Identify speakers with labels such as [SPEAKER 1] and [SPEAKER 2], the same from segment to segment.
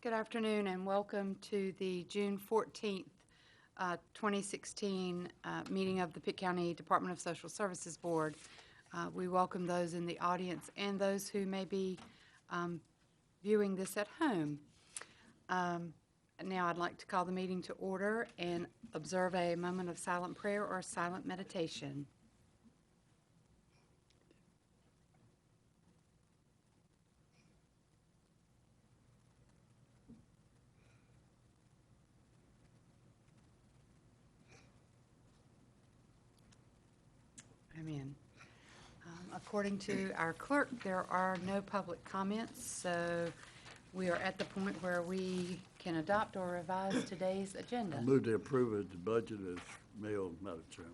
[SPEAKER 1] Good afternoon and welcome to the June 14th, 2016 meeting of the Pitt County Department of Social Services Board. We welcome those in the audience and those who may be viewing this at home. Now I'd like to call the meeting to order and observe a moment of silent prayer or silent meditation. Amen. According to our clerk, there are no public comments, so we are at the point where we can adopt or revise today's agenda.
[SPEAKER 2] I move to approve of the budget as mailed, Madam Chairman.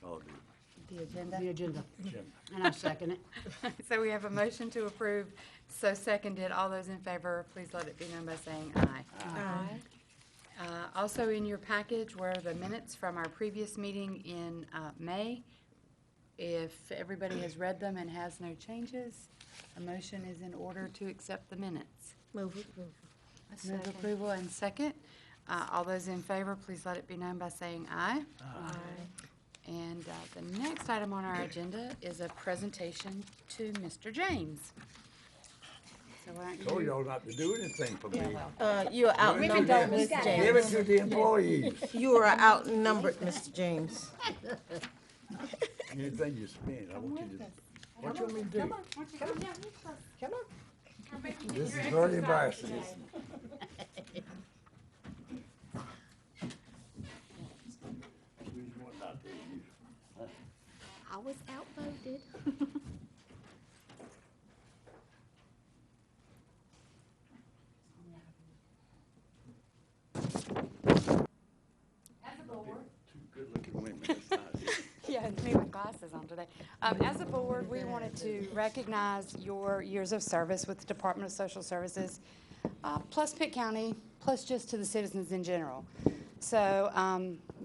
[SPEAKER 2] I'll do
[SPEAKER 1] The agenda?
[SPEAKER 3] The agenda.
[SPEAKER 2] it.
[SPEAKER 3] And I second it.
[SPEAKER 1] So we have a motion to approve, so seconded. All those in favor, please let it be known by saying aye.
[SPEAKER 3] Aye.
[SPEAKER 1] Also in your package were the minutes from our previous meeting in May. If everybody has read them and has no changes, a motion is in order to accept the minutes.
[SPEAKER 3] Move approval.
[SPEAKER 1] Move approval and second. All those in favor, please let it be known by saying aye.
[SPEAKER 3] Aye.
[SPEAKER 1] And the next item on our agenda is a presentation to Mr. James. So why don't
[SPEAKER 2] Told
[SPEAKER 1] you?
[SPEAKER 2] y'all not to do anything for me.
[SPEAKER 1] Yeah, well,
[SPEAKER 4] You are outnumbered,
[SPEAKER 1] Maybe
[SPEAKER 4] Mr.
[SPEAKER 2] Give it
[SPEAKER 4] James.
[SPEAKER 2] to the employees.
[SPEAKER 4] You are outnumbered, Mr. James.
[SPEAKER 2] Anything you spend, I want you to, what you want me to do?
[SPEAKER 4] Come on.
[SPEAKER 2] This is very embarrassing.
[SPEAKER 4] I was outvoted.
[SPEAKER 1] As a board,
[SPEAKER 2] Two good-looking women. It's nice.
[SPEAKER 1] yeah, me with glasses on today. As a board, we wanted to recognize your years of service with the Department of Social Services, plus Pitt County, plus just to the citizens in general. So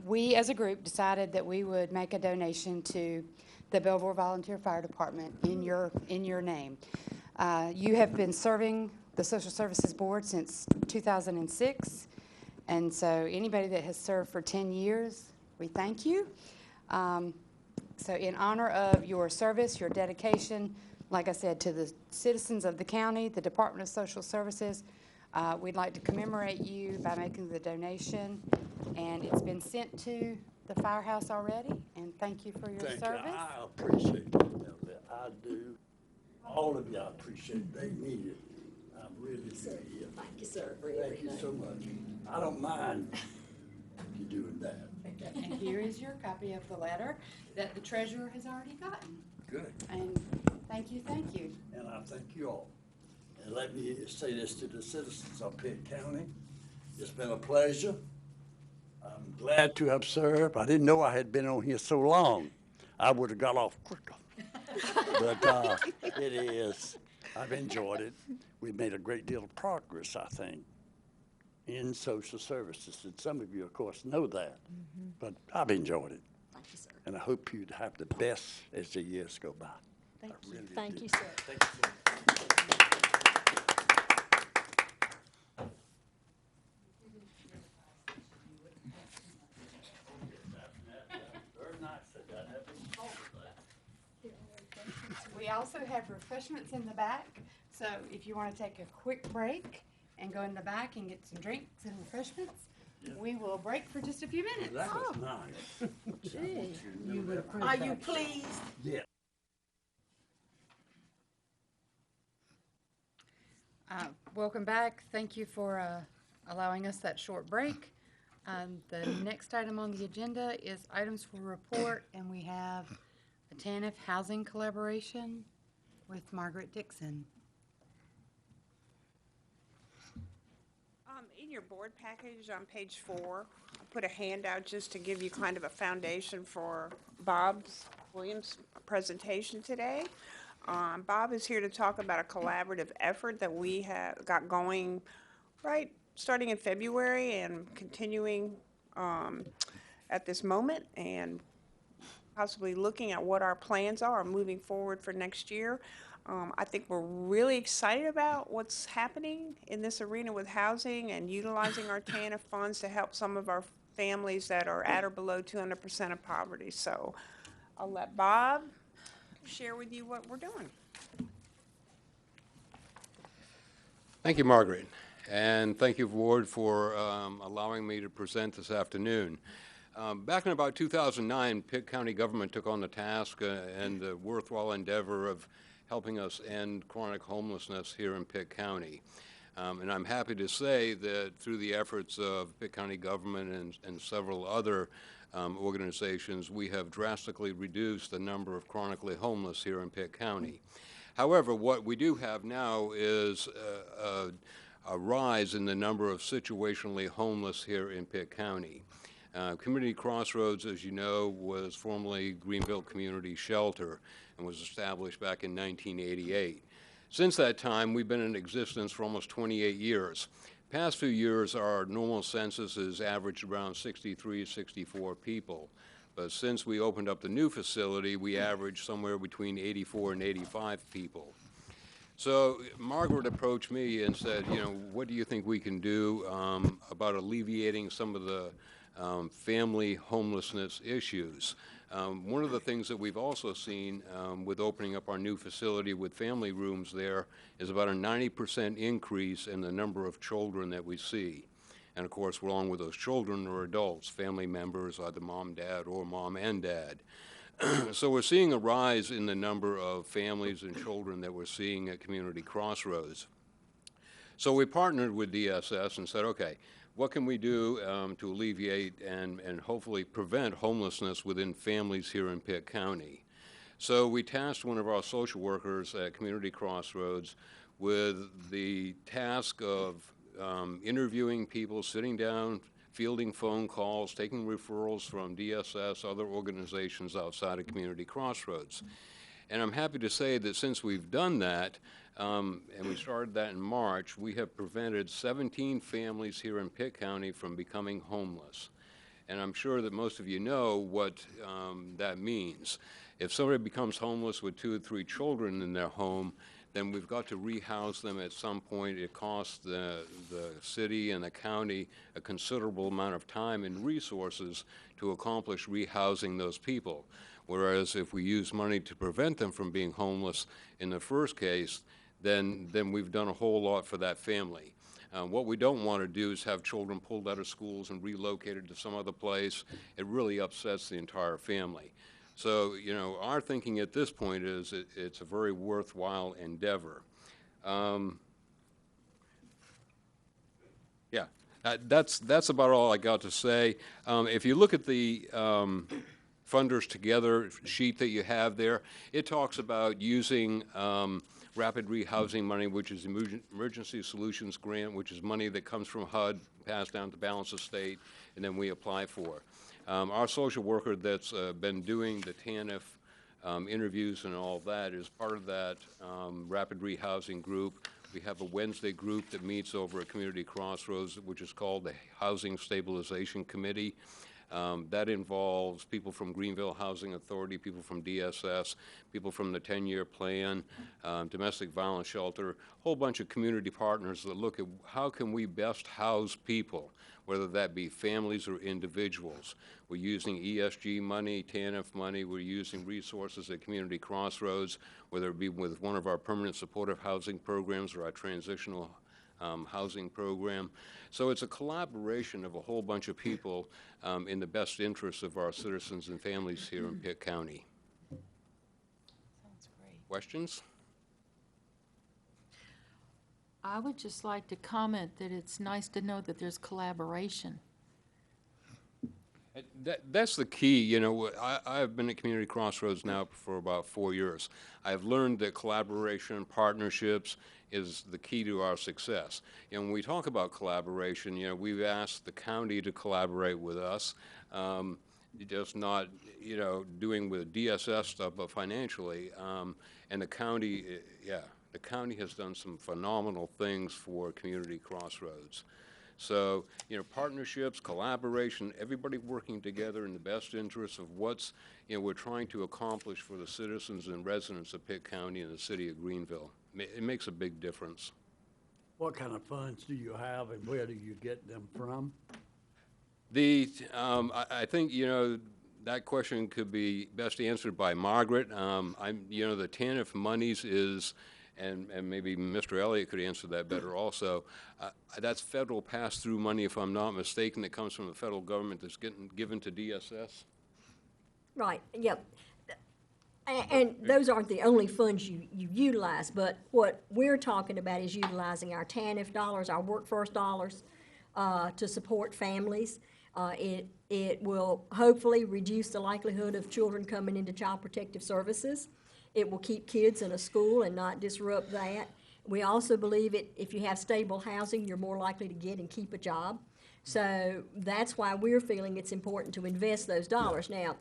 [SPEAKER 1] we, as a group, decided that we would make a donation to the Belvoir Volunteer Fire Department in your name. You have been serving the Social Services Board since 2006, and so anybody that has served for 10 years, we thank you. So in honor of your service, your dedication, like I said, to the citizens of the county, the Department of Social Services, we'd like to commemorate you by making the donation, and it's been sent to the firehouse already, and thank you for your
[SPEAKER 2] Thank you.
[SPEAKER 1] service.
[SPEAKER 2] I appreciate that. I do. All of y'all appreciate it. They need it. I really do.
[SPEAKER 5] Thank you, sir, for
[SPEAKER 2] Thank
[SPEAKER 5] everything.
[SPEAKER 2] you so much. I don't mind you doing that.
[SPEAKER 1] And here is your copy of the letter that the treasurer has already gotten.
[SPEAKER 2] Good.
[SPEAKER 1] And thank you, thank you.
[SPEAKER 2] And I thank you all. And let me say this to the citizens of Pitt County. It's been a pleasure. I'm glad to have served. I didn't know I had been on here so long. I would have got off quicker. But it is. I've enjoyed it. We've made a great deal of progress, I think, in social services. And some of you, of course, know that. But I've enjoyed it.
[SPEAKER 5] Thank you, sir.
[SPEAKER 2] And I hope you'd have the best as the years go by.
[SPEAKER 1] Thank
[SPEAKER 2] I
[SPEAKER 1] you.
[SPEAKER 2] really
[SPEAKER 5] Thank
[SPEAKER 2] do.
[SPEAKER 5] you, sir.
[SPEAKER 2] Thank you, sir. Very nice.
[SPEAKER 1] We also have refreshments in the back, so if you want to take a quick break and go in the back and get some drinks and refreshments, we will break for just a few minutes.
[SPEAKER 2] That was nice.
[SPEAKER 4] Gee.
[SPEAKER 3] You would approve
[SPEAKER 4] Are
[SPEAKER 3] that.
[SPEAKER 4] you pleased?
[SPEAKER 2] Yeah.
[SPEAKER 1] Welcome back. Thank you for allowing us that short break. The next item on the agenda is items for report, and we have a TANF housing collaboration with Margaret Dixon.
[SPEAKER 6] In your board package on page 4, I put a handout just to give you kind of a foundation for Bob Williams' presentation today. Bob is here to talk about a collaborative effort that we have got going right starting in February and continuing at this moment, and possibly looking at what our plans are moving forward for next year. I think we're really excited about what's happening in this arena with housing and utilizing our TANF funds to help some of our families that are at or below 200% of poverty. So I'll let Bob share with you what we're doing.
[SPEAKER 5] Thank you, Margaret, and thank you, Ward, for allowing me to present this afternoon. Back in about 2009, Pitt County government took on the task and the worthwhile endeavor of helping us end chronic homelessness here in Pitt County. And I'm happy to say that through the efforts of Pitt County government and several other organizations, we have drastically reduced the number of chronically homeless here in Pitt County. However, what we do have now is a rise in the number of situationally homeless here in Pitt County. Community Crossroads, as you know, was formerly Greenville Community Shelter and was established back in 1988. Since that time, we've been in existence for almost 28 years. Past few years, our normal census has averaged around 63, 64 people. But since we opened up the new facility, we average somewhere between 84 and 85 people. So Margaret approached me and said, you know, what do you think we can do about alleviating some of the family homelessness issues? One of the things that we've also seen with opening up our new facility with family rooms there is about a 90% increase in the number of children that we see. And of course, along with those children are adults, family members, either mom, dad, or mom and dad. So we're seeing a rise in the number of families and children that we're seeing at Community Crossroads. So we partnered with DSS and said, okay, what can we do to alleviate and hopefully prevent homelessness within families here in Pitt County? So we tasked one of our social workers at Community Crossroads with the task of interviewing people, sitting down, fielding phone calls, taking referrals from DSS, other organizations outside of Community Crossroads. And I'm happy to say that since we've done that, and we started that in March, we have prevented 17 families here in Pitt County from becoming homeless. And I'm sure that most of you know what that means. If somebody becomes homeless with 2 or 3 children in their home, then we've got to rehouse them at some point. It costs the city and the county a considerable amount of time and resources to accomplish rehousing those people. Whereas if we use money to prevent them from being homeless in the first case, then we've done a whole lot for that family. What we don't want to do is have children pulled out of schools and relocated to some other place. It really upsets the entire family. So, you know, our thinking at this point is it's a very worthwhile endeavor. Yeah, that's about all I got to say. If you look at the Funders Together sheet that you have there, it talks about using rapid rehousing money, which is Emergency Solutions Grant, which is money that comes from HUD, passed down to balance of state, and then we apply for. Our social worker that's been doing the TANF interviews and all that is part of that rapid rehousing group. We have a Wednesday group that meets over at Community Crossroads, which is called the Housing Stabilization Committee. That involves people from Greenville Housing Authority, people from DSS, people from the 10-year plan, domestic violence shelter, a whole bunch of community partners that look at how can we best house people, whether that be families or individuals. We're using ESG money, TANF money, we're using resources at Community Crossroads, whether it be with one of our permanent supportive housing programs or our transitional housing program. So it's a collaboration of a whole bunch of people in the best interests of our citizens and families here in Pitt County.
[SPEAKER 1] Sounds great.
[SPEAKER 5] Questions?
[SPEAKER 3] I would just like to comment that it's nice to know that there's collaboration.
[SPEAKER 5] That's the key. You know, I've been at Community Crossroads now for about 4 years. I've learned that collaboration and partnerships is the key to our success. And when we talk about collaboration, you know, we've asked the county to collaborate with us, just not, you know, doing with DSS stuff, but financially. And the county, the county has done some phenomenal things for Community Crossroads. So, partnerships, collaboration, everybody working together in the best interest of what's, we're trying to accomplish for the citizens and residents of Pitt County and the city of Greenville. It makes a big difference.
[SPEAKER 2] What kind of funds do you have and where do you get them from?
[SPEAKER 5] I think, that question could be best answered by Margaret. The TANF monies is, and maybe Mr. Elliott could answer that better also. That's federal pass-through money, if I'm not mistaken, that comes from the federal government that's getting given to DSS.
[SPEAKER 7] Right, yep. And those aren't the only funds you utilize, but what we're talking about is utilizing our TANF dollars, our workforce dollars, to support families. It will hopefully reduce the likelihood of children coming into Child Protective Services. It will keep kids in a school and not disrupt that. We also believe if you have stable housing, you're more likely to get and keep a job. So that's why we're feeling it's important to invest those dollars. Now,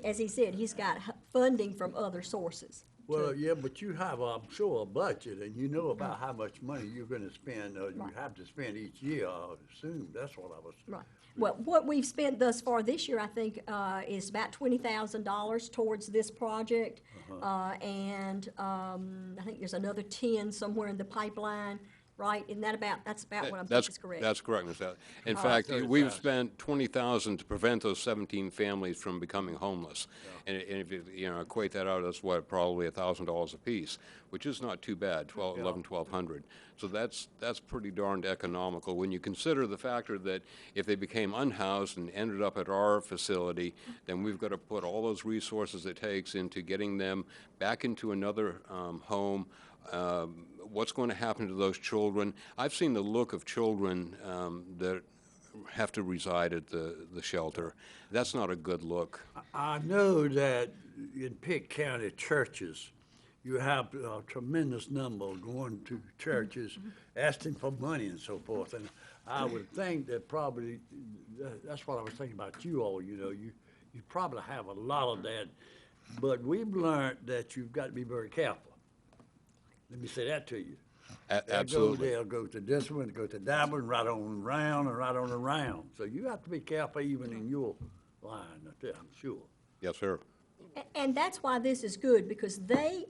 [SPEAKER 7] as he said, he's got funding from other sources.
[SPEAKER 2] Well, yeah, but you have, I'm sure, a budget, and you know about how much money you're gonna spend, you have to spend each year, I would assume. That's what I was.
[SPEAKER 7] Right. Well, what we've spent thus far this year, I think, is about $20,000 towards this project. And I think there's another 10 somewhere in the pipeline, right? Isn't that that's about what I'm thinking is correct?
[SPEAKER 5] That's correct, Ms. Elliott. In fact, we've spent $20,000 to prevent those 17 families from becoming homeless. And if you equate that out, that's probably $1,000 apiece, which is not too bad, $1,200. So that's pretty darned economical when you consider the factor that if they became unhoused and ended up at our facility, then we've got to put all those resources it takes into getting them back into another home. What's going to happen to those children? I've seen the look of children that have to reside at the shelter. That's not a good look.
[SPEAKER 2] I know that in Pitt County churches, you have a tremendous number going to churches, asking for money and so forth. And I would think that probably, that's what I was thinking about you all, you probably have a lot of that. But we've learned that you've got to be very careful. Let me say that to you.
[SPEAKER 5] Absolutely.
[SPEAKER 2] They'll go to this one, go to that one, right on around and right on around. So you have to be careful even in your line up there, I'm sure.
[SPEAKER 5] Yes, sir.
[SPEAKER 7] And that's why this is good, because they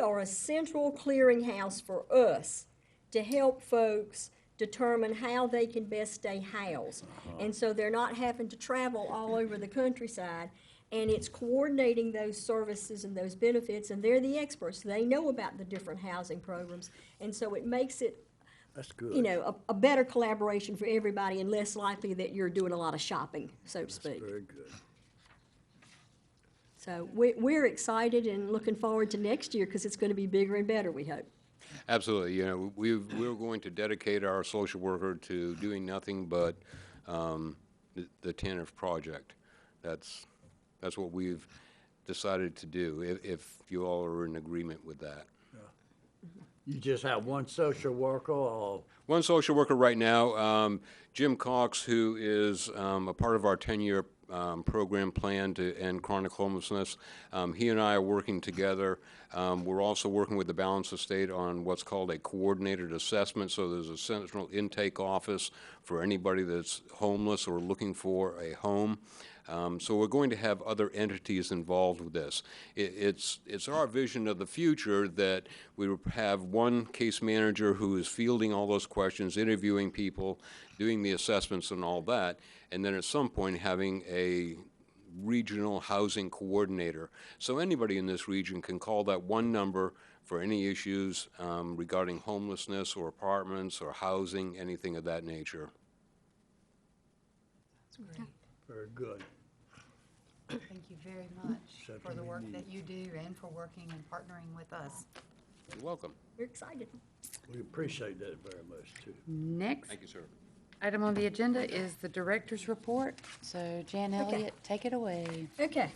[SPEAKER 7] are a central clearinghouse for us to help folks determine how they can best stay housed. And so they're not having to travel all over the countryside. And it's coordinating those services and those benefits, and they're the experts. They know about the different housing programs. And so it makes it,
[SPEAKER 2] That's good.
[SPEAKER 7] a better collaboration for everybody and less likely that you're doing a lot of shopping, so to speak.
[SPEAKER 2] Very good.
[SPEAKER 7] So we're excited and looking forward to next year because it's going to be bigger and better, we hope.
[SPEAKER 5] Absolutely. We're going to dedicate our social worker to doing nothing but the TANF project. That's what we've decided to do, if you all are in agreement with that.
[SPEAKER 2] You just have one social worker or?
[SPEAKER 5] One social worker right now, Jim Cox, who is a part of our 10-year program plan to end chronic homelessness. He and I are working together. We're also working with the Balance of State on what's called a coordinated assessment. So there's a central intake office for anybody that's homeless or looking for a home. So we're going to have other entities involved with this. It's our vision of the future that we will have one case manager who is fielding all those questions, interviewing people, doing the assessments and all that, and then at some point having a regional housing coordinator. So anybody in this region can call that one number for any issues regarding homelessness or apartments or housing, anything of that nature.
[SPEAKER 1] That's great.
[SPEAKER 2] Very good.
[SPEAKER 1] Thank you very much for the work that you do and for working and partnering with us.
[SPEAKER 5] You're welcome.
[SPEAKER 7] We're excited.
[SPEAKER 2] We appreciate that very much, too.
[SPEAKER 1] Next
[SPEAKER 5] Thank you, sir.
[SPEAKER 1] item on the agenda is the director's report. So Jan Elliott, take it away.
[SPEAKER 7] Okay.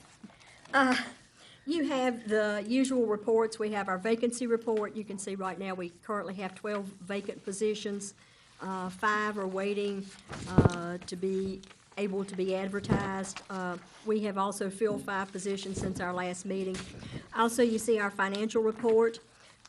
[SPEAKER 7] You have the usual reports. We have our vacancy report. You can see right now we currently have 12 vacant positions. 5 are waiting to be able to be advertised. We have also filled 5 positions since our last meeting. Also, you see our financial report.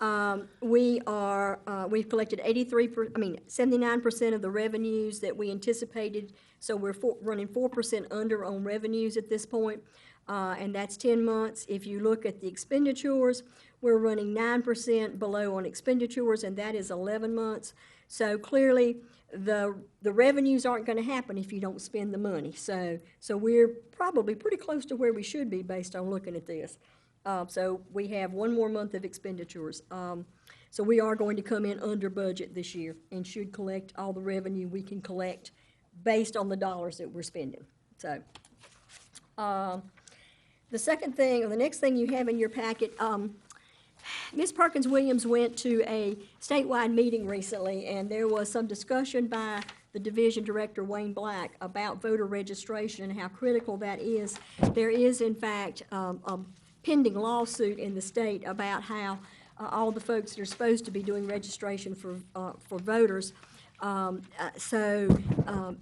[SPEAKER 7] We've collected 79% of the revenues that we anticipated, so we're running 4% under on revenues at this point, and that's 10 months. If you look at the expenditures, we're running 9% below on expenditures, and that is 11 months. So clearly, the revenues aren't gonna happen if you don't spend the money. So we're probably pretty close to where we should be based on looking at this. So we have one more month of expenditures. So we are going to come in under budget this year and should collect all the revenue we can collect based on the dollars that we're spending. So, the second thing, or the next thing you have in your packet, Ms. Perkins Williams went to a statewide meeting recently, and there was some discussion by the division director, Wayne Black, about voter registration and how critical that is. There is, in fact, a pending lawsuit in the state about how all the folks that are supposed to be doing registration for voters.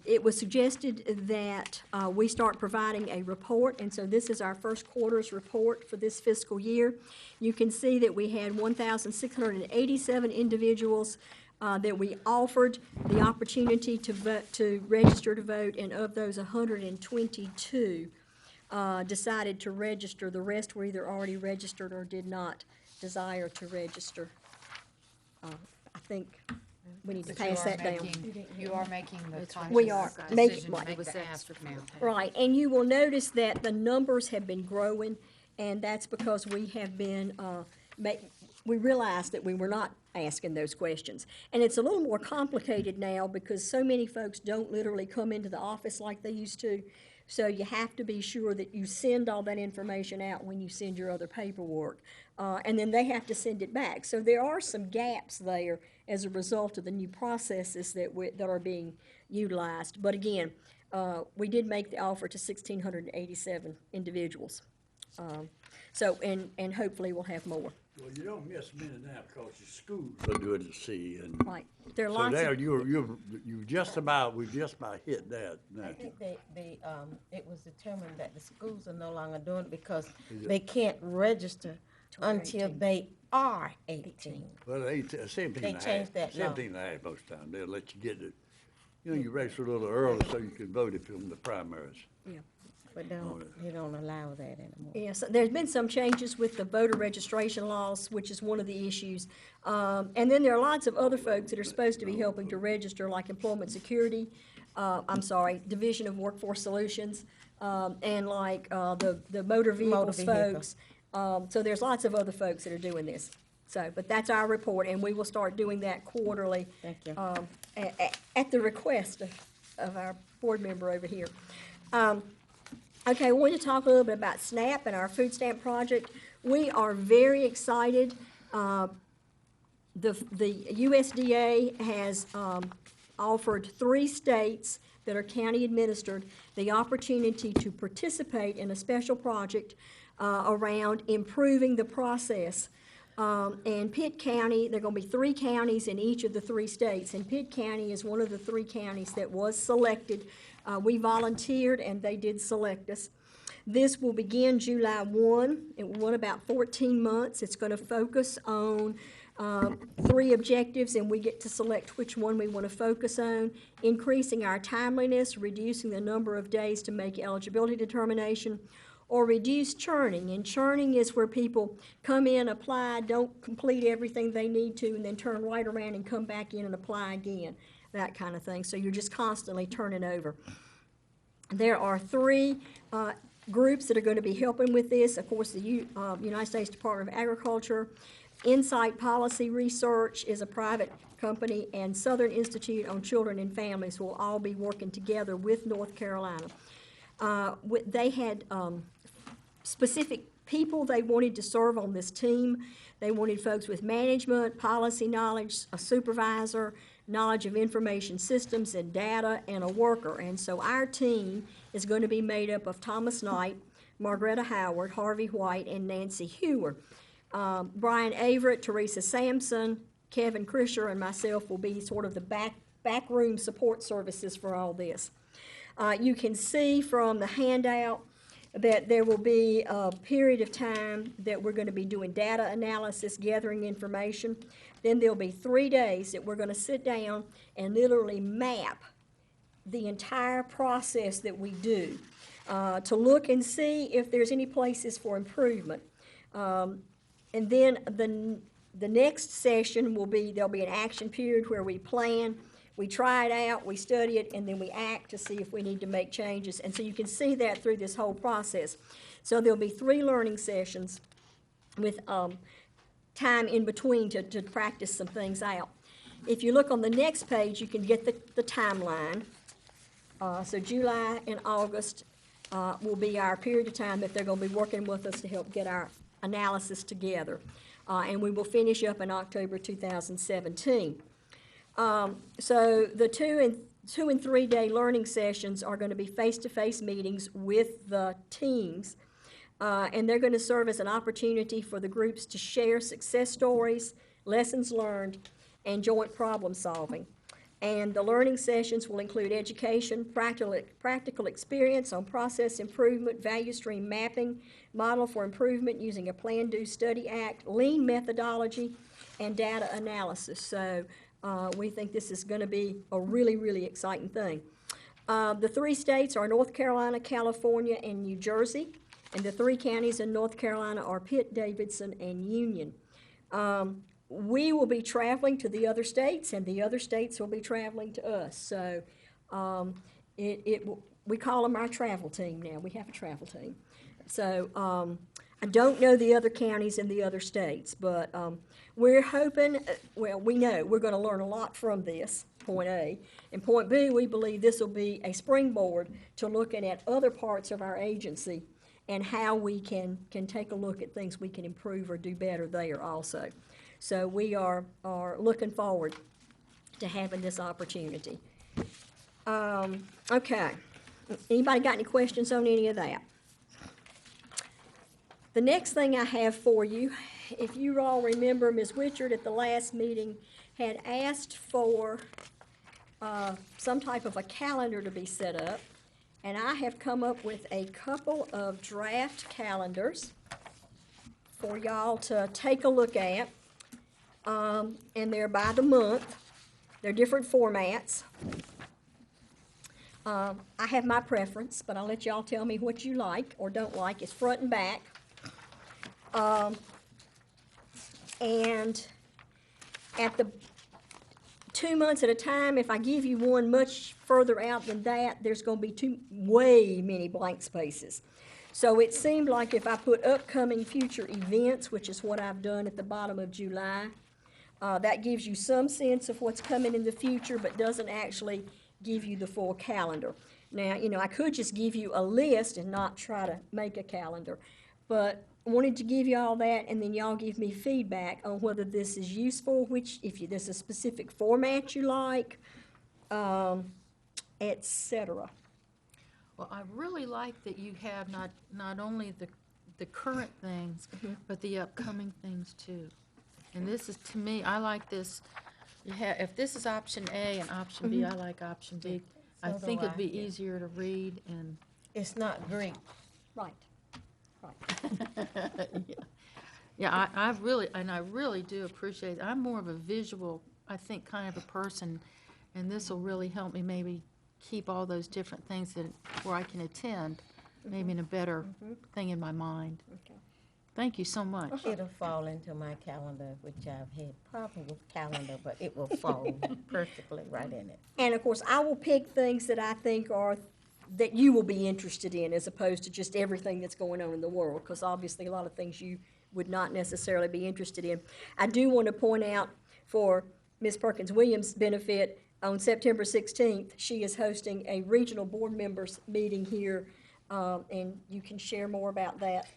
[SPEAKER 7] It was suggested that we start providing a report, and so this is our first quarter's report for this fiscal year. You can see that we had 1,687 individuals that we offered the opportunity to vote, to register to vote, and of those, 122 decided to register. The rest were either already registered or did not desire to register. I think we need to pass that down.
[SPEAKER 1] You are making the conscious
[SPEAKER 7] We are
[SPEAKER 1] decision
[SPEAKER 7] making-
[SPEAKER 1] to make the ask now.
[SPEAKER 7] Right, and you will notice that the numbers have been growing, and that's because we have been, we realized that we were not asking those questions. And it's a little more complicated now because so many folks don't literally come into the office like they used to. So you have to be sure that you send all that information out when you send your other paperwork. And then they have to send it back. So there are some gaps there as a result of the new processes that are being utilized. But again, we did make the offer to 1,687 individuals. And hopefully we'll have more.
[SPEAKER 2] Well, you don't miss many now because your schools are good to see, and
[SPEAKER 7] Right, there are
[SPEAKER 2] so
[SPEAKER 7] lots
[SPEAKER 2] there,
[SPEAKER 7] of,
[SPEAKER 2] we just about hit that now.
[SPEAKER 4] I think it was determined that the schools are no longer doing it because they can't register until they are 18.
[SPEAKER 2] Well, 17 and a half.
[SPEAKER 4] changed that law.
[SPEAKER 2] 17 and a half most times, they'll let you get it. You know, you register a little early so you can vote if you're in the primaries.
[SPEAKER 7] yeah.
[SPEAKER 4] But they don't allow that anymore.
[SPEAKER 7] Yes, there's been some changes with the voter registration laws, which is one of the issues. And then there are lots of other folks that are supposed to be helping to register, like Employment Security, Division of Workforce Solutions, and like the motor vehicles folks. So there's lots of other folks that are doing this. So, but that's our report, and we will start doing that quarterly.
[SPEAKER 4] Thank you.
[SPEAKER 7] At the request of our board member over here. Okay, I want to talk a little bit about SNAP and our food stamp project. We are very excited. The USDA has offered 3 states that are county administered the opportunity to participate in a special project around improving the process. And Pitt County, there are going to be 3 counties in each of the 3 states, and Pitt County is one of the 3 counties that was selected. We volunteered, and they did select us. This will begin July 1. It will run about 14 months. It's going to focus on 3 objectives, and we get to select which one we want to focus on: increasing our timeliness, reducing the number of days to make eligibility determination, or reduce churning. And churning is where people come in, apply, don't complete everything they need to, and then turn right around and come back in and apply again, that kind of thing. So you're just constantly turning over. There are 3 groups that are going to be helping with this. Of course, the United States Department of Agriculture, Insight Policy Research is a private company, and Southern Institute on Children and Families will all be working together with North Carolina. They had specific people they wanted to serve on this team. They wanted folks with management, policy knowledge, a supervisor, knowledge of information systems and data, and a worker. And so our team is going to be made up of Thomas Knight, Margaretta Howard, Harvey White, and Nancy Hewer. Brian Averett, Teresa Sampson, Kevin Krisher, and myself will be sort of the backroom support services for all this. You can see from the handout that there will be a period of time that we're gonna be doing data analysis, gathering information. Then there'll be 3 days that we're gonna sit down and literally map the entire process that we do, to look and see if there's any places for improvement. And then the next session will be, there'll be an action period where we plan, we try it out, we study it, and then we act to see if we need to make changes. And so you can see that through this whole process. So there'll be 3 learning sessions with time in between to practice some things out. If you look on the next page, you can get the timeline. So July and August will be our period of time that they're going to be working with us to help get our analysis together. And we will finish up in October 2017. So the 2 and 3 day learning sessions are going to be face-to-face meetings with the teams. And they're going to serve as an opportunity for the groups to share success stories, lessons learned, and joint problem solving. And the learning sessions will include education, practical experience on process improvement, value stream mapping, model for improvement using a Plan, Do, Study, Act, lean methodology, and data analysis. So we think this is going to be a really, really exciting thing. The 3 states are North Carolina, California, and New Jersey. And the 3 counties in North Carolina are Pitt, Davidson, and Union. We will be traveling to the other states, and the other states will be traveling to us. So we call them our travel team now. We have a travel team. So I don't know the other counties in the other states, but we're hoping, well, we know we're going to learn a lot from this, point A. And point B, we believe this will be a springboard to looking at other parts of our agency and how we can take a look at things we can improve or do better there also. So we are looking forward to having this opportunity. Okay. Anybody got any questions on any of that? The next thing I have for you, if you all remember, Ms. Witchard at the last meeting had asked for some type of a calendar to be set up, and I have come up with a couple of draft calendars for y'all to take a look at. And they're by the month. They're different formats. I have my preference, but I'll let y'all tell me what you like or don't like. It's front and back. And at the 2 months at a time, if I give you one much further out than that, there's going to be way many blank spaces. So it seemed like if I put upcoming future events, which is what I've done at the bottom of July, that gives you some sense of what's coming in the future, but doesn't actually give you the full calendar. Now, I could just give you a list and not try to make a calendar, but I wanted to give you all that, and then y'all give me feedback on whether this is useful, if there's a specific format you like, etc.
[SPEAKER 3] Well, I really like that you have not only the current things, but the upcoming things too. And this is, to me, I like this. If this is option A and option B, I like option B. I
[SPEAKER 4] So do
[SPEAKER 3] think it'd be
[SPEAKER 4] I.
[SPEAKER 3] easier to read and.
[SPEAKER 4] It's not Greek.
[SPEAKER 7] Right. Right.
[SPEAKER 3] Yeah, I really do appreciate it. I'm more of a visual, I think, kind of a person, and this will really help me maybe keep all those different things where I can attend, maybe in a better thing in my mind.
[SPEAKER 7] Okay.
[SPEAKER 3] Thank you so much.
[SPEAKER 4] It'll fall into my calendar, which I've had problem with calendar, but it will fall perfectly right in it.
[SPEAKER 7] And of course, I will pick things that I think that you will be interested in, as opposed to just everything that's going on in the world, because obviously a lot of things you would not necessarily be interested in. I do want to point out, for Ms. Perkins Williams' benefit, on September 16th, she is hosting a regional board members meeting here, and you can share more about that.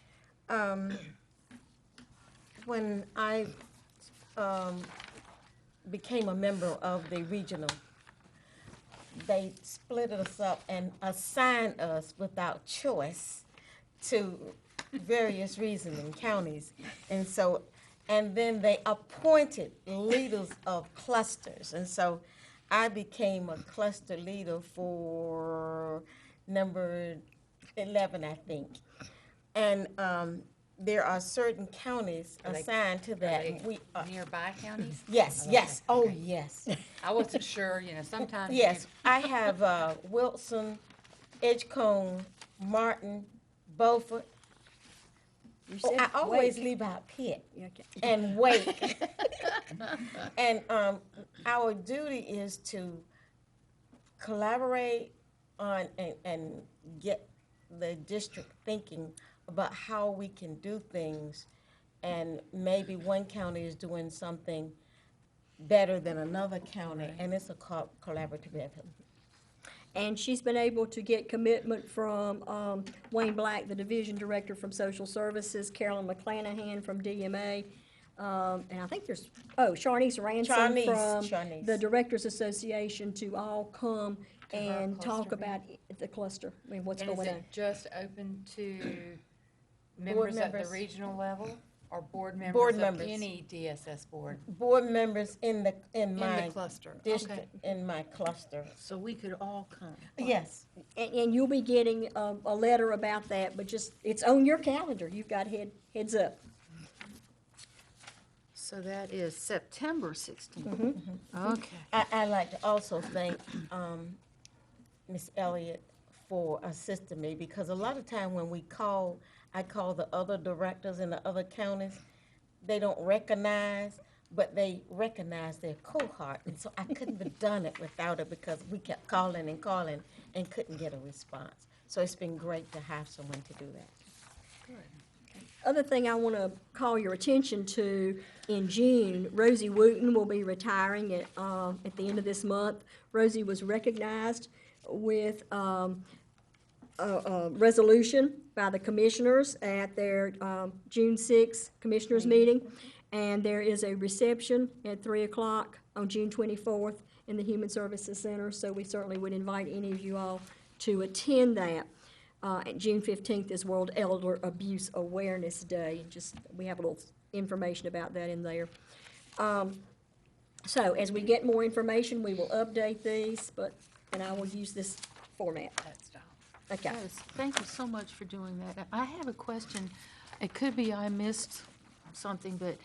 [SPEAKER 4] When I became a member of the regional, they split us up and assigned us without choice to various regions and counties. And then they appointed leaders of clusters. And so I became a cluster leader for number 11, I think. And there are certain counties
[SPEAKER 8] Are they-
[SPEAKER 4] assigned to that. and we
[SPEAKER 8] Nearby counties?
[SPEAKER 4] Yes, yes, oh, yes.
[SPEAKER 8] I wasn't sure, you know, sometimes.
[SPEAKER 4] Yes, I have Wilson, Edgecombe, Martin, Beaufort.
[SPEAKER 7] You
[SPEAKER 4] Oh,
[SPEAKER 7] said
[SPEAKER 4] I always
[SPEAKER 7] Wake.
[SPEAKER 4] leave out Pitt
[SPEAKER 7] Yeah, okay.
[SPEAKER 4] and Wake. And our duty is to collaborate on and get the district thinking about how we can do things. And maybe one county is doing something better than another county, and it's a collaborative effort.
[SPEAKER 7] And she's been able to get commitment from Wayne Black, the Division Director from Social Services, Carolyn McClanahan from DMA, and I think there's, Sharnice Ransom
[SPEAKER 4] Sharnice,
[SPEAKER 7] from
[SPEAKER 4] Sharnice.
[SPEAKER 7] the Directors Association to all come
[SPEAKER 8] To her
[SPEAKER 7] and talk
[SPEAKER 8] cluster
[SPEAKER 7] about the cluster, I mean, what's
[SPEAKER 8] And is
[SPEAKER 7] going on.
[SPEAKER 8] it just open to members at the
[SPEAKER 4] members.
[SPEAKER 8] regional level or board
[SPEAKER 4] Board
[SPEAKER 8] members of
[SPEAKER 4] members.
[SPEAKER 8] any DSS board?
[SPEAKER 4] Board members in
[SPEAKER 8] In
[SPEAKER 4] my
[SPEAKER 8] the cluster,
[SPEAKER 4] district,
[SPEAKER 8] okay.
[SPEAKER 4] in my cluster.
[SPEAKER 3] So we could all come.
[SPEAKER 4] Yes,
[SPEAKER 7] And you'll be getting a letter about that, but just, it's on your calendar, you've got heads up.
[SPEAKER 3] So that is September 16th.
[SPEAKER 7] Mm-hmm.
[SPEAKER 3] Okay.
[SPEAKER 4] I'd like to also thank Ms. Elliott for assisting me, because a lot of time when I call the other directors in the other counties, they don't recognize, but they recognize their cohort. And so I couldn't have done it without her, because we kept calling and calling and couldn't get a response. So it's been great to have someone to do that.
[SPEAKER 7] Other thing I want to call your attention to, in June, Rosie Wooten will be retiring at the end of this month. Rosie was recognized with a resolution by the commissioners at their June 6th commissioners meeting. And there is a reception at 3 o'clock on June 24th in the Human Services Center. So we certainly would invite any of you all to attend that. And June 15th is World Elder Abuse Awareness Day. Just, we have a little information about that in there. So as we get more information, we will update these, and I will use this format. Okay.
[SPEAKER 3] Yes, thank you so much for doing that. I have a question. It could be I missed something, but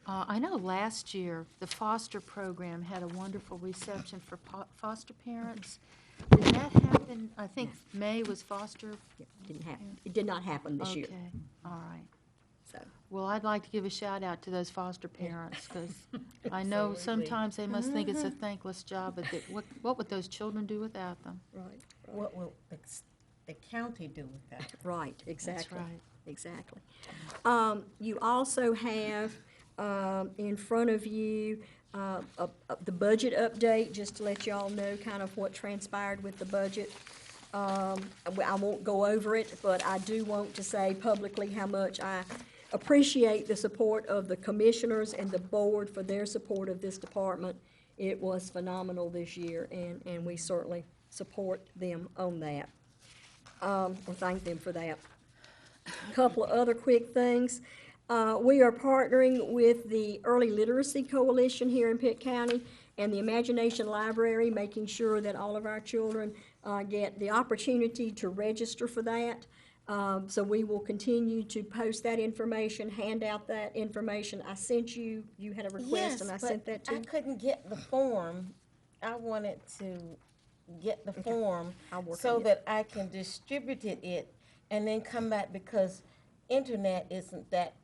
[SPEAKER 3] I know last year, the foster program had a wonderful reception for foster parents. Did that happen? I think May was foster.
[SPEAKER 7] Didn't happen. It did not happen this year.
[SPEAKER 3] Okay, all right.
[SPEAKER 7] So,
[SPEAKER 3] Well, I'd like to give a shout out to those foster parents, because I know sometimes they must think it's a thankless job, but what would those children do without them?
[SPEAKER 7] right,
[SPEAKER 4] What will the county do with that?
[SPEAKER 7] right, exactly.
[SPEAKER 3] right.
[SPEAKER 7] Exactly. You also have in front of you the budget update, just to let y'all know kind of what transpired with the budget. I won't go over it, but I do want to say publicly how much I appreciate the support of the commissioners and the board for their support of this department. It was phenomenal this year, and we certainly support them on that, or thank them for that. A couple of other quick things. We are partnering with the Early Literacy Coalition here in Pitt County and the Imagination Library, making sure that all of our children get the opportunity to register for that. So we will continue to post that information, hand out that information. I sent you had a request, and I sent that to
[SPEAKER 4] I
[SPEAKER 7] you.
[SPEAKER 4] couldn't get the form. I wanted to get the form
[SPEAKER 7] I'll work
[SPEAKER 4] so
[SPEAKER 7] on it.
[SPEAKER 4] that I can distribute it and then come back, because internet isn't that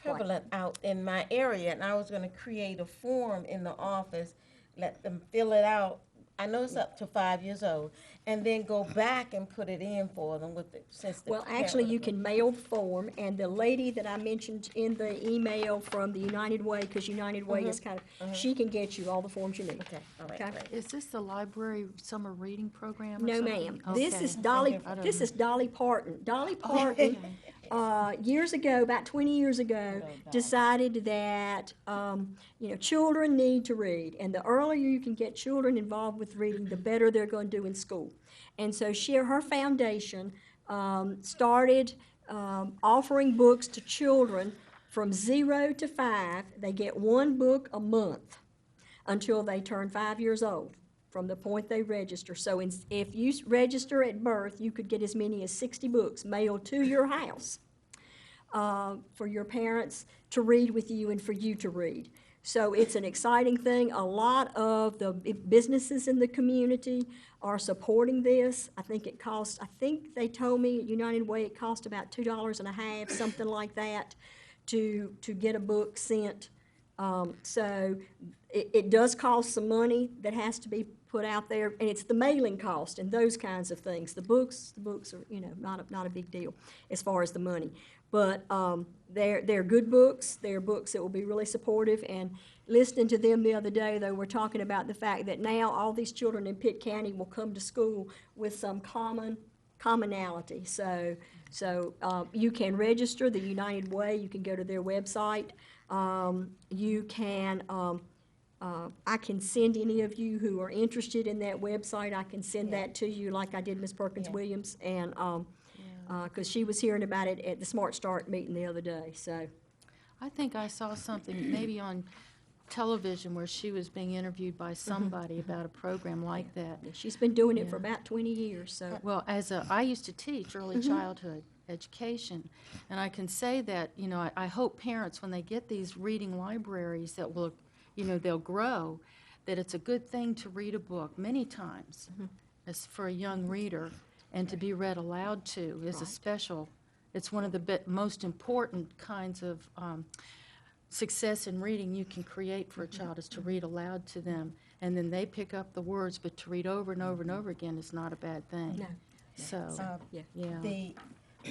[SPEAKER 4] prevalent out in my area. And I was gonna create a form in the office, let them fill it out. I know it's up to 5 years old, and then go back and put it in for them with the, since the.
[SPEAKER 7] Well,
[SPEAKER 4] parent
[SPEAKER 7] actually,
[SPEAKER 4] was-
[SPEAKER 7] you can mail the form, and the lady that I mentioned in the email from the United Way, because United Way is kind of, she can get you all the forms you need.
[SPEAKER 4] Okay, all right,
[SPEAKER 7] Okay.
[SPEAKER 4] great.
[SPEAKER 3] Is this the library summer reading program or
[SPEAKER 7] No,
[SPEAKER 3] something?
[SPEAKER 7] ma'am. This
[SPEAKER 3] Okay.
[SPEAKER 7] is Dolly,
[SPEAKER 3] I don't
[SPEAKER 7] this
[SPEAKER 3] know.
[SPEAKER 7] is Dolly Parton. Dolly Parton, years ago, about 20 years ago, decided that, children need to read. And the earlier you can get children involved with reading, the better they're going to do in school. And so her foundation started offering books to children from 0 to 5. They get one book a month until they turn 5 years old. from the point they register. So if you register at birth, you could get as many as 60 books mailed to your house for your parents to read with you and for you to read. So it's an exciting thing. A lot of the businesses in the community are supporting this. I think they told me at United Way it cost about $2.50, something like that, to get a book sent. So it does cost some money that has to be put out there, and it's the mailing cost and those kinds of things. The books are, not a big deal as far as the money. But they're good books. They're books that will be really supportive. And listening to them the other day, they were talking about the fact that now all these children in Pitt County will come to school with some commonality. So you can register the United Way. You can go to their website. You can. I can send any of you who are interested in that website. I can send that to you, like I did Ms. Perkins Williams, and. Because she was hearing about it at the Smart Start meeting the other day, so.
[SPEAKER 3] I think I saw something maybe on television where she was being interviewed by somebody about a program like that.
[SPEAKER 7] She's been doing it for about 20 years, so.
[SPEAKER 3] Well, I used to teach early childhood education, and I can say that, I hope parents, when they get these reading libraries that will, they'll grow, that it's a good thing to read a book many times as for a young reader, and to be read aloud to is it's one of the most important kinds of success in reading you can create for a child is to read aloud to them, and then they pick up the words, but to read over and over and over again is not a bad thing.
[SPEAKER 7] No.
[SPEAKER 3] So, yeah.
[SPEAKER 4] The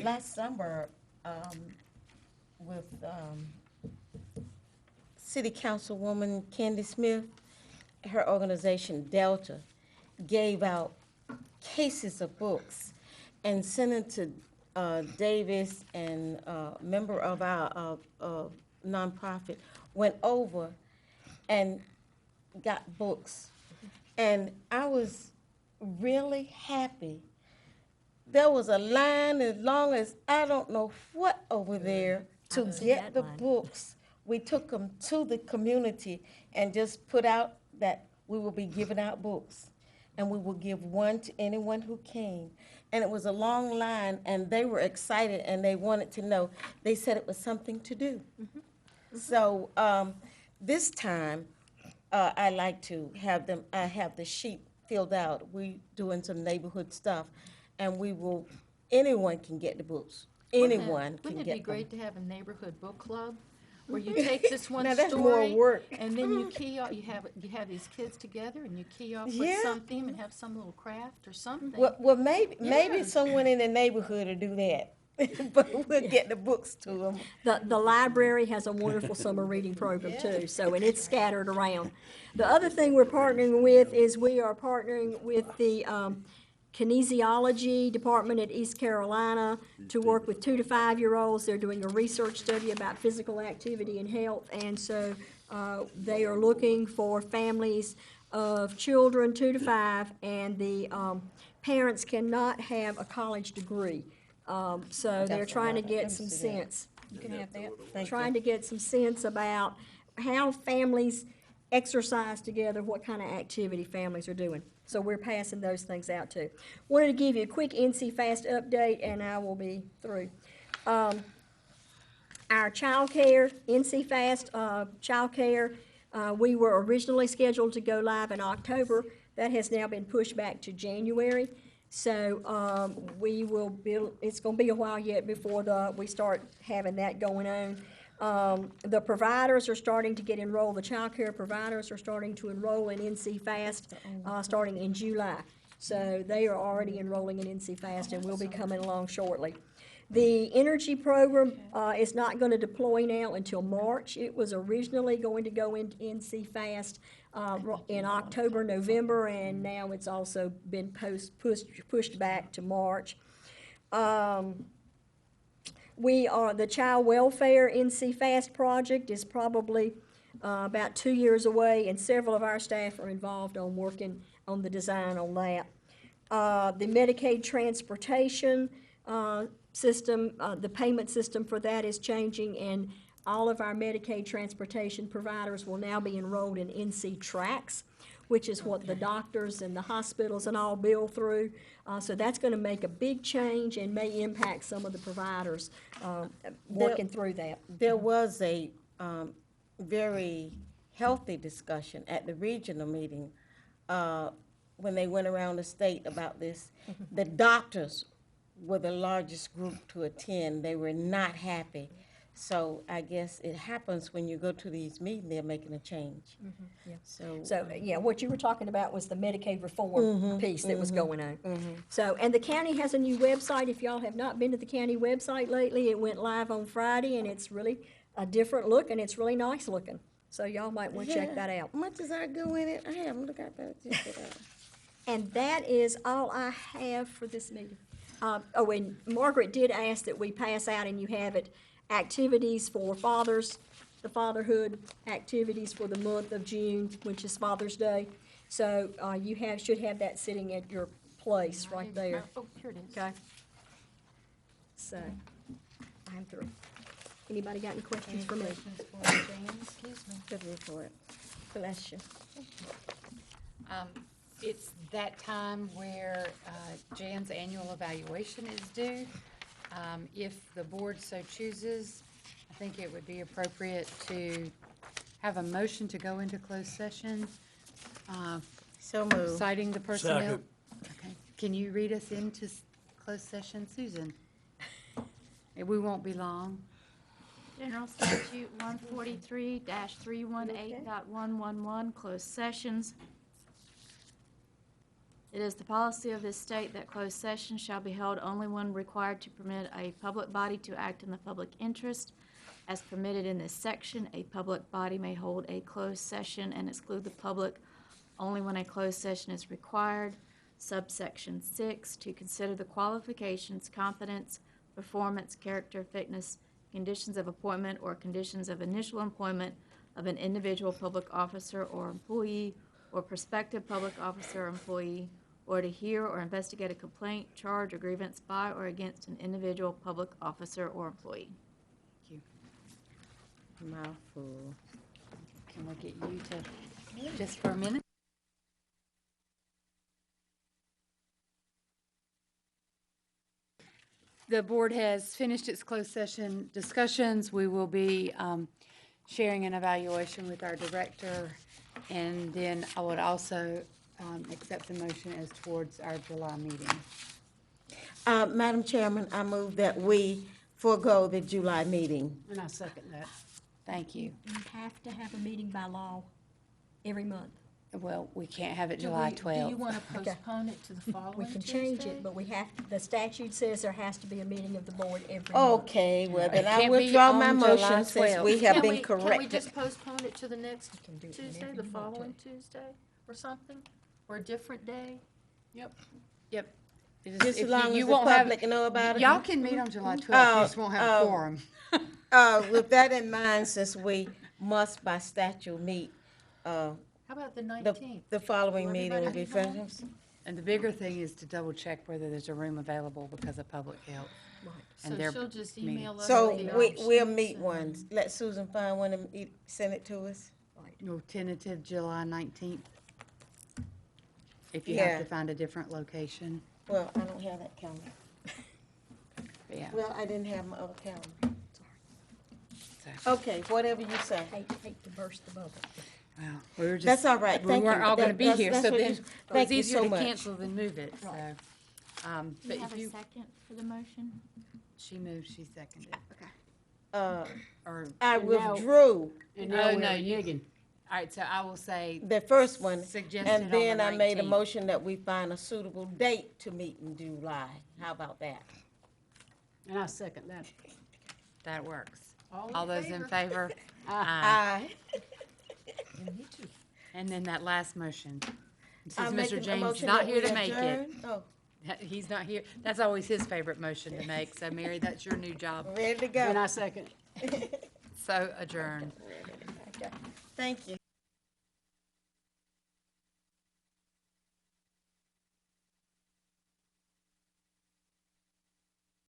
[SPEAKER 4] last summer, with City Councilwoman Candy Smith, her organization Delta gave out cases of books, and Senator Davis and a member of our nonprofit went over and got books. And I was really happy. There was a line as long as I don't know what over there to get the books. We took them to the community and just put out that we will be giving out books. And we will give one to anyone who came. And it was a long line, and they were excited, and they wanted to know. They said it was something to do. So this time, I like to have them, I have the sheet filled out. We doing some neighborhood stuff, and anyone can get the books. Anyone can
[SPEAKER 3] Wouldn't it
[SPEAKER 4] get
[SPEAKER 3] be
[SPEAKER 4] them.
[SPEAKER 3] great to have a neighborhood book club where you take this one
[SPEAKER 4] Now,
[SPEAKER 3] story
[SPEAKER 4] that's more work.
[SPEAKER 3] and then you key off, you have these kids together and you key off with
[SPEAKER 4] Yeah.
[SPEAKER 3] some theme and have some little craft or something.
[SPEAKER 4] Well, maybe someone in the neighborhood will do that. But we'll get the books to them.
[SPEAKER 7] The library has a wonderful summer reading program too, so, and it's scattered around. The other thing we're partnering with is we are partnering with the kinesiology department at East Carolina to work with 2 to 5-year-olds. They're doing a research study about physical activity and health, and so they are looking for families of children 2 to 5, and the parents cannot have a college degree. So they're trying to get some sense.
[SPEAKER 4] You can have that. Thank you.
[SPEAKER 7] Trying to get some sense about how families exercise together, what kind of activity families are doing. So we're passing those things out too. Wanted to give you a quick NC Fast update, and I will be through. Our child care, NC Fast child care, we were originally scheduled to go live in October. That has now been pushed back to January. So we will build, it's going to be a while yet before we start having that going on. The providers are starting to get enrolled. The child care providers are starting to enroll in NC Fast starting in July. So they are already enrolling in NC Fast and will be coming along shortly. The energy program is not going to deploy now until March. It was originally going to go into NC Fast in October, November, and now it's also been pushed back to March. The child welfare NC Fast project is probably about 2 years away, and several of our staff are involved on working on the design on that. The Medicaid transportation system, the payment system for that is changing, and all of our Medicaid transportation providers will now be enrolled in NC Tracks, which is what the doctors and the hospitals and all bill through. So that's gonna make a big change and may impact some of the providers, working through that.
[SPEAKER 4] There was a very healthy discussion at the regional meeting when they went around the state about this. The doctors were the largest group to attend. They were not happy. So I guess it happens when you go to these meetings, they're making a change.
[SPEAKER 7] yeah.
[SPEAKER 4] So,
[SPEAKER 7] So, yeah, what you were talking about was the Medicaid reform piece that was going on. So, and the county has a new website. If y'all have not been to the county website lately, it went live on Friday, and it's really a different look, and it's really nice looking. So y'all might want to check that out.
[SPEAKER 4] much as I go in it, I haven't looked at that. Check it out.
[SPEAKER 7] And that is all I have for this meeting. Oh, and Margaret did ask that we pass out, and you have it, activities for fathers, the fatherhood activities for the month of June, which is Father's Day. So you should have that sitting at your place right there.
[SPEAKER 3] Oh, here it is.
[SPEAKER 7] Okay? So, I'm through. Anybody got any questions for me?
[SPEAKER 3] Questions for Jan? Excuse me.
[SPEAKER 4] Good report.
[SPEAKER 7] Bless you.
[SPEAKER 1] It's that time where Jan's annual evaluation is due. If the board so chooses, I think it would be appropriate to have a motion to go into closed session,
[SPEAKER 4] So moved.
[SPEAKER 1] citing the personnel.
[SPEAKER 2] Second.
[SPEAKER 1] Okay. Can you read us into closed session, Susan? We won't be long.
[SPEAKER 9] General Statute 143-318.111, closed sessions. It is the policy of this state that closed session shall be held only when required to permit a public body to act in the public interest. As permitted in this section, a public body may hold a closed session and exclude the public only when a closed session is required. Subsection 6, to consider the qualifications, competence, performance, character, fitness, conditions of appointment, or conditions of initial employment of an individual public officer or employee or prospective public officer or employee, or to hear or investigate a complaint, charge, or grievance by or against an individual public officer or employee.
[SPEAKER 4] Mouthful.
[SPEAKER 1] Can we get you to, just for a minute? The board has finished its closed session discussions. We will be sharing an evaluation with our director, and then I would also accept the motion as towards our July meeting.
[SPEAKER 4] Madam Chairman, I move that we forego the July meeting.
[SPEAKER 1] And I second that. Thank you.
[SPEAKER 7] You have to have a meeting by law every month.
[SPEAKER 1] Well, we can't have it July
[SPEAKER 3] Do you
[SPEAKER 1] 12th.
[SPEAKER 3] want to postpone it to the following
[SPEAKER 7] We
[SPEAKER 3] Tuesday?
[SPEAKER 7] can change it, but we have, the statute says there has to be a meeting of the board every
[SPEAKER 4] Oh,
[SPEAKER 7] month.
[SPEAKER 4] Okay, well,
[SPEAKER 1] It
[SPEAKER 4] then I
[SPEAKER 1] can't be
[SPEAKER 4] withdraw my
[SPEAKER 1] on July
[SPEAKER 4] motion since
[SPEAKER 1] 12th.
[SPEAKER 4] we have
[SPEAKER 3] Can
[SPEAKER 4] been
[SPEAKER 3] we- Can we
[SPEAKER 4] corrected.
[SPEAKER 3] just postpone it to the next
[SPEAKER 7] can do it
[SPEAKER 3] Tuesday,
[SPEAKER 7] whenever
[SPEAKER 3] the
[SPEAKER 7] you want to.
[SPEAKER 3] following Tuesday, or something? Or a different day?
[SPEAKER 1] Yep. It is-
[SPEAKER 4] Just
[SPEAKER 1] if
[SPEAKER 4] as long
[SPEAKER 1] you
[SPEAKER 4] as the
[SPEAKER 1] won't have-
[SPEAKER 4] public know about it.
[SPEAKER 1] Y'all can meet on July 12th, you just won't have a
[SPEAKER 4] oh.
[SPEAKER 1] quorum.
[SPEAKER 4] With that in mind, since we must by statute meet,
[SPEAKER 3] How about the
[SPEAKER 4] the
[SPEAKER 3] 19th?
[SPEAKER 4] the following
[SPEAKER 3] Will
[SPEAKER 4] meeting will
[SPEAKER 3] everybody
[SPEAKER 4] be
[SPEAKER 3] be home?
[SPEAKER 4] finished.
[SPEAKER 1] And the bigger thing is to double check whether there's a room available because of public health. And
[SPEAKER 3] So
[SPEAKER 1] their
[SPEAKER 3] she'll just
[SPEAKER 1] meeting.
[SPEAKER 3] email us.
[SPEAKER 4] So
[SPEAKER 3] the
[SPEAKER 4] we'll
[SPEAKER 3] options
[SPEAKER 4] meet
[SPEAKER 3] and-
[SPEAKER 4] ones. Let Susan find one and send it to us.
[SPEAKER 1] No, tentative July 19th. If you
[SPEAKER 4] Yeah.
[SPEAKER 1] have to find a different location.
[SPEAKER 4] Well, I don't have that calendar.
[SPEAKER 1] But yeah.
[SPEAKER 4] Well, I didn't have my other calendar.
[SPEAKER 1] So,
[SPEAKER 4] Okay, whatever you say.
[SPEAKER 7] Hate to burst the bubble.
[SPEAKER 1] well, we were just.
[SPEAKER 4] That's all right.
[SPEAKER 1] We
[SPEAKER 4] Thank
[SPEAKER 1] weren't
[SPEAKER 4] you.
[SPEAKER 1] all gonna
[SPEAKER 4] That-
[SPEAKER 1] be
[SPEAKER 4] that's-
[SPEAKER 1] here,
[SPEAKER 4] that's
[SPEAKER 1] so
[SPEAKER 4] what
[SPEAKER 1] then
[SPEAKER 4] you-
[SPEAKER 1] it was
[SPEAKER 4] thank you
[SPEAKER 1] easier
[SPEAKER 4] so
[SPEAKER 1] to
[SPEAKER 4] much.
[SPEAKER 1] cancel than move it, so.
[SPEAKER 9] Do
[SPEAKER 1] But
[SPEAKER 9] you have
[SPEAKER 1] if
[SPEAKER 9] a
[SPEAKER 1] you,
[SPEAKER 9] second for the motion?
[SPEAKER 1] she moved, she seconded.
[SPEAKER 4] Uh,
[SPEAKER 1] Or,
[SPEAKER 4] I withdrew
[SPEAKER 1] oh, no, you, all right, so I will say,
[SPEAKER 4] the first one,
[SPEAKER 1] Suggested
[SPEAKER 4] and
[SPEAKER 1] on
[SPEAKER 4] then
[SPEAKER 1] the
[SPEAKER 4] I made a
[SPEAKER 1] 19th.
[SPEAKER 4] motion that we find a suitable date to meet in July. How about that?
[SPEAKER 10] And I second that.
[SPEAKER 1] that works.
[SPEAKER 3] All
[SPEAKER 1] All those in favor?
[SPEAKER 4] Aye.
[SPEAKER 1] And then that last motion.
[SPEAKER 4] I'm
[SPEAKER 1] Since
[SPEAKER 4] making
[SPEAKER 1] Mr.
[SPEAKER 4] a
[SPEAKER 1] James
[SPEAKER 4] motion
[SPEAKER 1] not
[SPEAKER 4] that
[SPEAKER 1] here
[SPEAKER 4] we
[SPEAKER 1] to make it,
[SPEAKER 4] adjourn. Oh,
[SPEAKER 1] he's not here, that's always his favorite motion to make, so Mary, that's your new job.
[SPEAKER 4] ready to
[SPEAKER 10] And
[SPEAKER 4] go.
[SPEAKER 10] I second.
[SPEAKER 1] So adjourn.
[SPEAKER 4] Thank you.